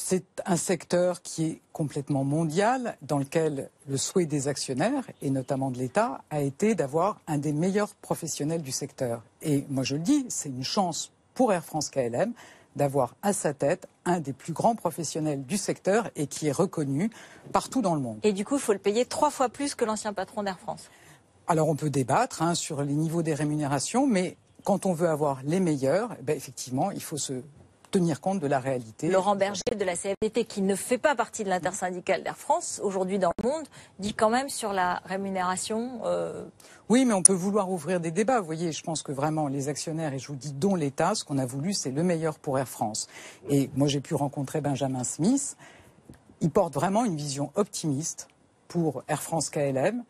C'est un secteur qui est complètement mondial, dans lequel le souhait des actionnaires, et notamment de l'État, a été d'avoir un des meilleurs professionnels du secteur. Et moi je le dis, c'est une chance pour Air France-KLM d'avoir à sa tête un des plus grands professionnels du secteur et qui est reconnu partout dans le monde. Et du coup, il faut le payer 3 fois plus que l'ancien patron d'Air France. Alors on peut débattre sur les niveaux des rémunérations, mais quand on veut avoir les meilleurs, effectivement, il faut se tenir compte de la réalité. Laurent Berger de la CFDT, qui ne fait pas partie de l'intersyndicale d'Air France, aujourd'hui dans le monde, dit quand même sur la rémunération... Oui, mais on peut vouloir ouvrir des débats. Vous voyez, je pense que vraiment les actionnaires, et je vous dis dont l'État, ce qu'on a voulu, c'est le meilleur pour Air France. Et moi, j'ai pu rencontrer Benjamin Smith. Il porte vraiment une vision optimiste pour Air France-KLM.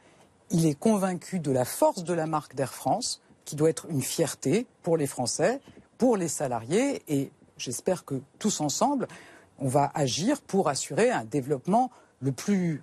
Il est convaincu de la force de la marque d'Air France, qui doit être une fierté pour les Français, pour les salariés, et j'espère que tous ensemble, on va agir pour assurer un développement le plus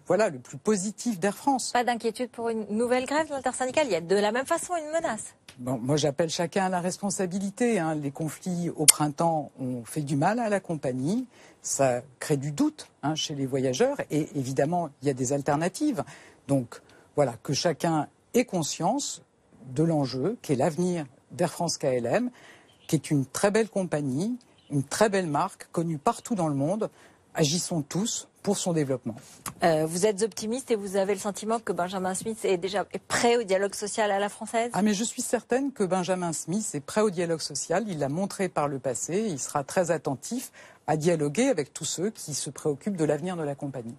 positif d'Air France. Pas d'inquiétude pour une nouvelle grève de l'intersyndicale? Il y a de la même façon une menace. Bon, moi, j'appelle chacun à la responsabilité. Les conflits au printemps ont fait du mal à la compagnie. Ça crée du doute chez les voyageurs. Et évidemment, il y a des alternatives. Donc, voilà, que chacun ait conscience de l'enjeu, qui est l'avenir d'Air France-KLM, qui est une très belle compagnie, une très belle marque, connue partout dans le monde. Agissons tous pour son développement. Vous êtes optimiste et vous avez le sentiment que Benjamin Smith est prêt au dialogue social à la française? Mais je suis certaine que Benjamin Smith est prêt au dialogue social. Il l'a montré par le passé. Il sera très attentif à dialoguer avec tous ceux qui se préoccupent de l'avenir de la compagnie.